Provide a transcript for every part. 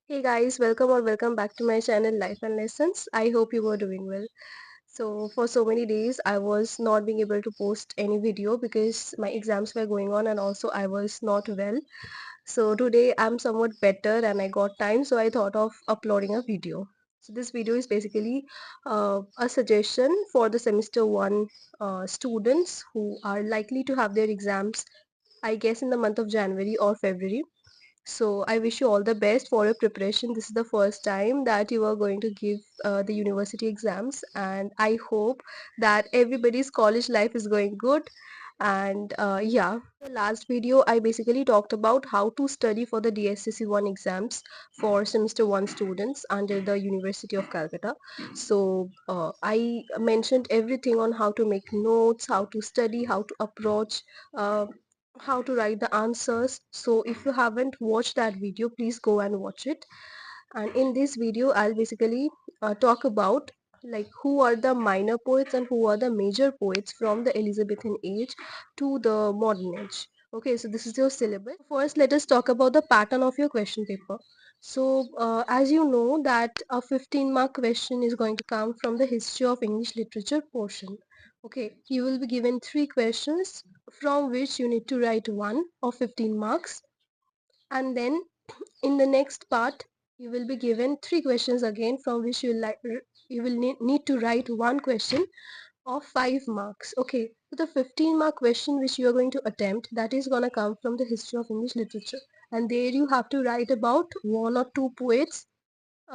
Hey guys, welcome back to my channel Life and Lessons. I hope you were doing well. So for so many days I was not being able to post any video because my exams were going on and also I was not well. So today I'm somewhat better and I got time, so I thought of uploading a video. So this video is basically a suggestion for the semester 1 students who are likely to have their exams, I guess, in the month of January or February. So I wish you all the best for your preparation. This is the first time that you are going to give the university exams, and I hope that everybody's college life is going good. And yeah, the last video I basically talked about how to study for the DSCC 1 exams for semester 1 students under the University of Calcutta. So I mentioned everything on how to make notes, how to study, how to approach, uh, how to write the answers. So if you haven't watched that video, please go and watch it. And in this video I'll basically talk about like who are the minor poets and who are the major poets from the Elizabethan age to the modern age. Okay, so this is your syllabus. First, let us talk about the pattern of your question paper. So as you know that a 15-mark question is going to come from the history of English literature portion. Okay, you will be given 3 questions from which you need to write one of 15 marks, and then in the next part you will be given 3 questions again from which you will need to write one question of 5 marks. Okay, so the 15-mark question which you are going to attempt, that is gonna come from the history of English literature, and there you have to write about one or two poets.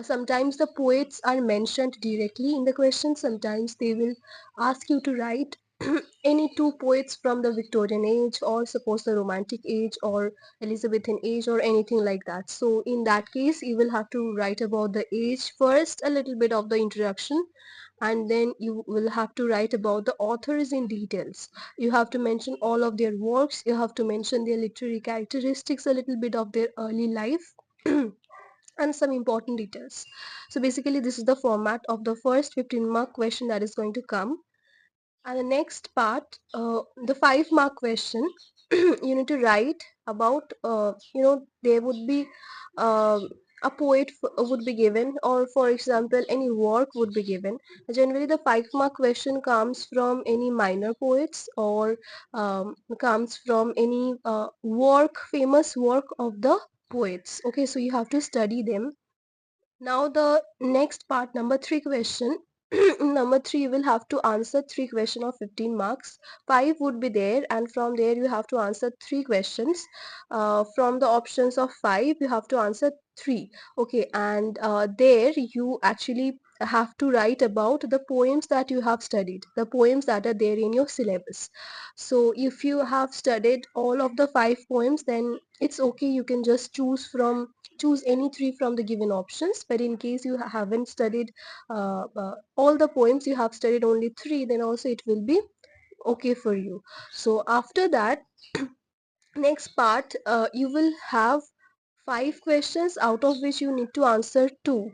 Sometimes the poets are mentioned directly in the question, sometimes they will ask you to write any two poets from the Victorian age, or suppose the Romantic age or Elizabethan age or anything like that. So in that case you will have to write about the age first, a little bit of the introduction, and then you will have to write about the authors in details. You have to mention all of their works, you have to mention their literary characteristics, a little bit of their early life and some important details. So basically this is the format of the first 15-mark question that is going to come. And the next part, the 5-mark question, you need to write about, there would be a poet would be given, or for example any work would be given. Generally the 5-mark question comes from any minor poets, or comes from any famous work of the poets. Okay, so you have to study them. Now the next part, number 3 question. Number 3, you will have to answer 3 questions of 15 marks. 5 would be there, and from there you have to answer 3 questions. From the options of 5 you have to answer 3. Okay, and there you actually have to write about the poems that you have studied, the poems that are there in your syllabus. So if you have studied all of the 5 poems, then it's okay, you can just choose any 3 from the given options. But in case you haven't studied all the poems, you have studied only 3, then also it will be okay for you. So after that, next part, you will have 5 questions out of which you need to answer 2,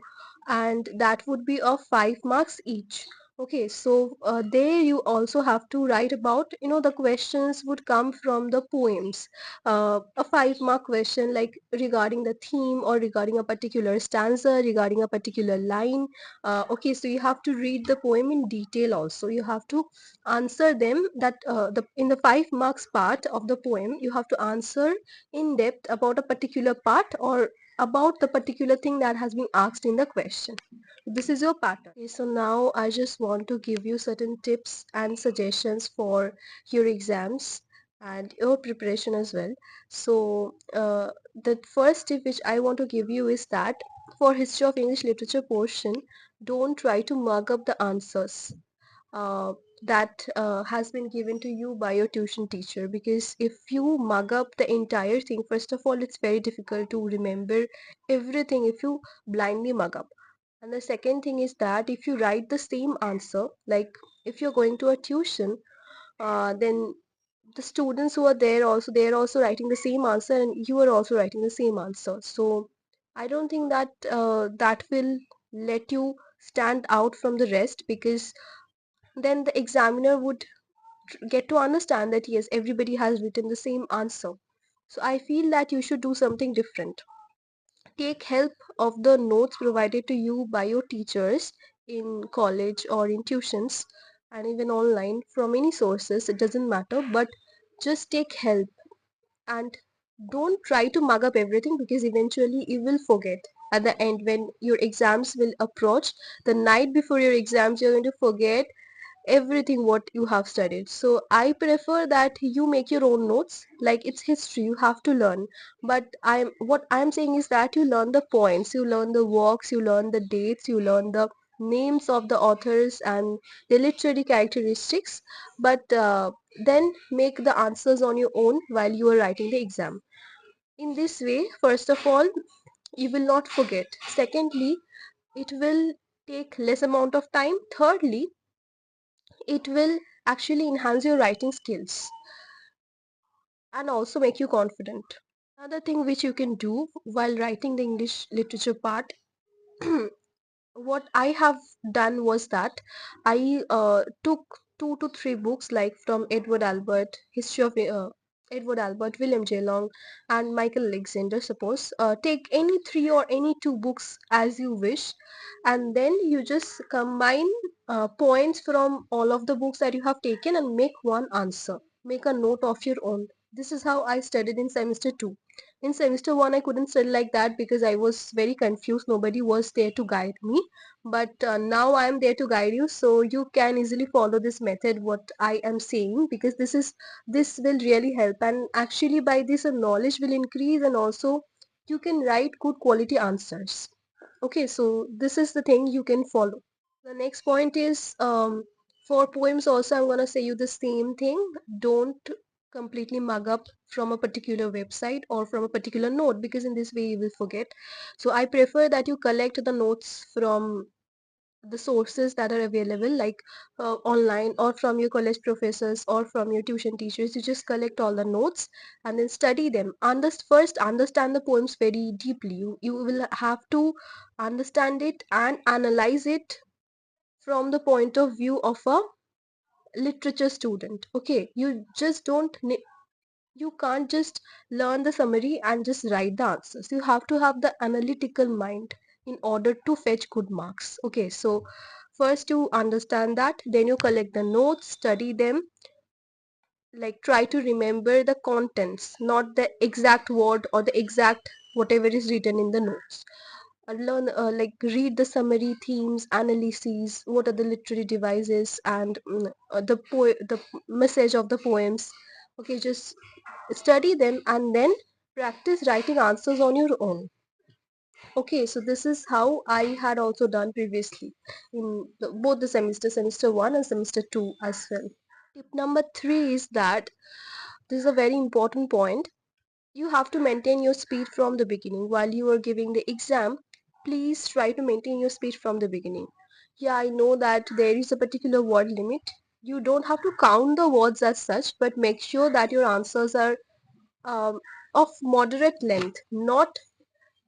and that would be of 5 marks each. Okay, so there you also have to write about, the questions would come from the poems. A 5-mark question like regarding the theme, or regarding a particular stanza, regarding a particular line. Okay, so you have to read the poem in detail also. You have to answer them, that in the 5 marks part of the poem you have to answer in depth about a particular part, or about the particular thing that has been asked in the question. This is your pattern. Okay, so now I just want to give you certain tips and suggestions for your exams and your preparation as well. So the first tip which I want to give you is that for history of English literature portion, don't try to mug up the answers that has been given to you by your tuition teacher, because if you mug up the entire thing, first of all it's very difficult to remember everything if you blindly mug up. And the second thing is that if you write the same answer, like if you're going to a tuition, then the students who are there also, they're also writing the same answer, and you are also writing the same answer. So I don't think that that will let you stand out from the rest, because then the examiner would get to understand that yes, everybody has written the same answer. So I feel that you should do something different. Take help of the notes provided to you by your teachers in college or in tuitions and even online from any sources, it doesn't matter, but just take help and don't try to mug up everything, because eventually you will forget at the end when your exams will approach. The night before your exams you're going to forget everything what you have studied. So I prefer that you make your own notes. Like, it's history, you have to learn, but I'm saying is that you learn the points, you learn the works, you learn the dates, you learn the names of the authors and the literary characteristics, but then make the answers on your own while you are writing the exam. In this way, first of all, you will not forget. Secondly, it will take less amount of time. Thirdly, it will actually enhance your writing skills and also make you confident. Another thing which you can do while writing the English literature part, what I have done was that I took 2 to 3 books, like from Edward Albert, History of Edward Albert, William J. Long, and Michael Alexander. Suppose take any 3 or any 2 books as you wish, and then you just combine points from all of the books that you have taken and make one answer. Make a note of your own. This is how I studied in semester 2. In semester 1, I couldn't study like that because I was very confused. Nobody was there to guide me. But now I am there to guide you, so you can easily follow this method, what I am saying, because this will really help. And actually, by this, knowledge will increase, and also you can write good quality answers. Okay, so this is the thing you can follow. The next point is, for poems also I'm gonna say you the same thing. Don't completely mug up from a particular website or from a particular note, because in this way you will forget. So I prefer that you collect the notes from the sources that are available, like online, or from your college professors or from your tuition teachers. You just collect all the notes and then study them. First understand the poems very deeply. You will have to understand it and analyze it from the point of view of a literature student. Okay, you can't just learn the summary and just write the answers. You have to have the analytical mind in order to fetch good marks. Okay, so first you understand that, then you collect the notes, study them, like try to remember the contents, not the exact word or the exact whatever is written in the notes. Learn, like read the summary, themes, analyses, what are the literary devices, and the message of the poems. Okay, just study them and then practice writing answers on your own. Okay, so this is how I had also done previously in both the semester 1 and semester 2 as well. Tip number 3 is that this is a very important point. You have to maintain your speed from the beginning. While you are giving the exam, please try to maintain your speed from the beginning. Yeah, I know that there is a particular word limit. You don't have to count the words as such, but make sure that your answers are um, of moderate length, not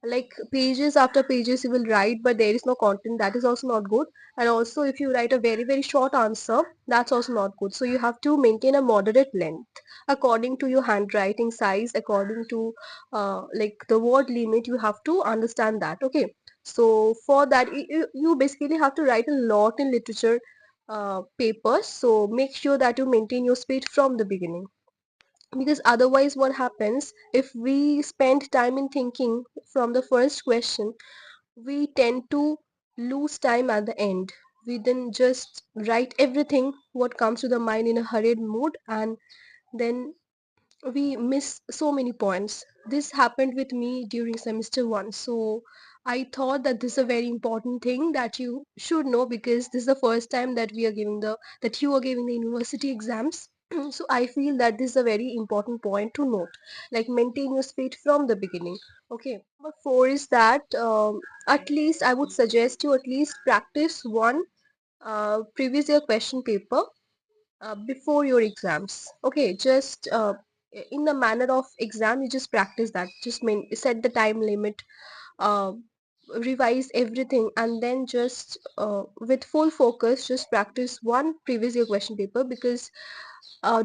like pages after pages you will write but there is no content. That is also not good. And also, if you write a very short answer, that's also not good. So you have to maintain a moderate length according to your handwriting size, according to like the word limit. You have to understand that. Okay, so for that you basically have to write a lot in literature papers. So make sure that you maintain your speed from the beginning, because otherwise what happens, if we spend time in thinking from the first question, we tend to lose time at the end. We then just write everything what comes to the mind in a hurried mood, and then we miss so many points. This happened with me during semester 1. So I thought that this is a very important thing that you should know, because this is the first time that you are giving the university exams. So I feel that this is a very important point to note, like maintain your speed from the beginning. Okay, number 4 is that at least I would suggest you at least practice one previous year question paper before your exams. Okay, just in the manner of exam, you just practice that. Just set the time limit, uh, revise everything, and then just with full focus just practice one previous year question paper, because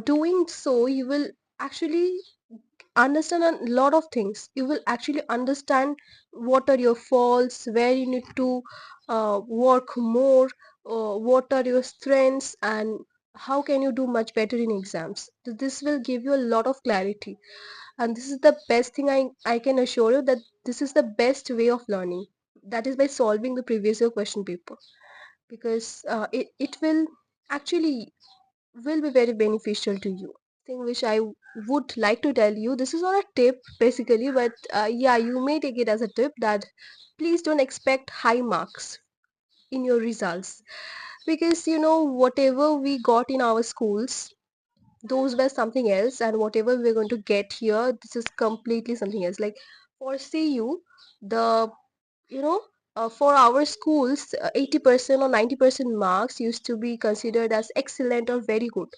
doing so you will actually understand a lot of things. You will actually understand what are your faults, where you need to work more, what are your strengths, and how can you do much better in exams. So this will give you a lot of clarity, and this is the best thing. I can assure you that this is the best way of learning, that is by solving the previous year question paper, because it will actually will be very beneficial to you. Thing which I would like to tell you, this is not a tip basically, but yeah, you may take it as a tip that please don't expect high marks in your results, because whatever we got in our schools, those were something else, and whatever we're going to get here, this is completely something else. Like for CU, the you know for our schools, 80% or 90% marks used to be considered as excellent or very good.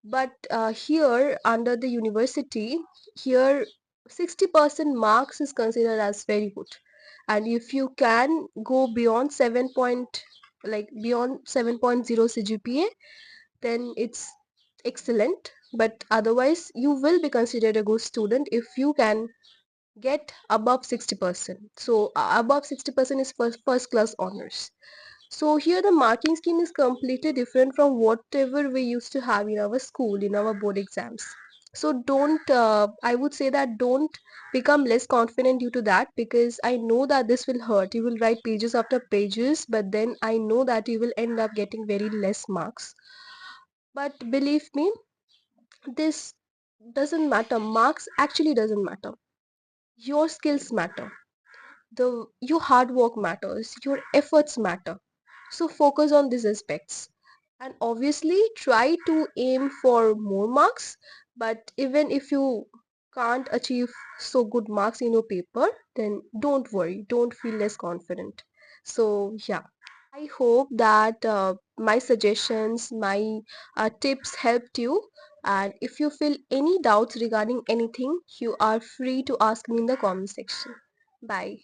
But here under the university, here 60% marks is considered as very good. And if you can go beyond 7.0 CGPA, then it's excellent. But otherwise you will be considered a good student if you can get above 60%. So above 60% is first class honors. So here the marking scheme is completely different from whatever we used to have in our school, in our board exams. So I would say that don't become less confident due to that, because I know that this will hurt. You will write pages after pages, but then I know that you will end up getting very less marks. But believe me, this doesn't matter. Marks actually doesn't matter. Your skills matter. Your hard work matters, your efforts matter. So focus on these aspects, and obviously try to aim for more marks. But even if you can't achieve so good marks in your paper, then don't worry, don't feel less confident. So yeah, I hope that my suggestions, my tips helped you. And if you feel any doubts regarding anything, you are free to ask me in the comment section. Bye.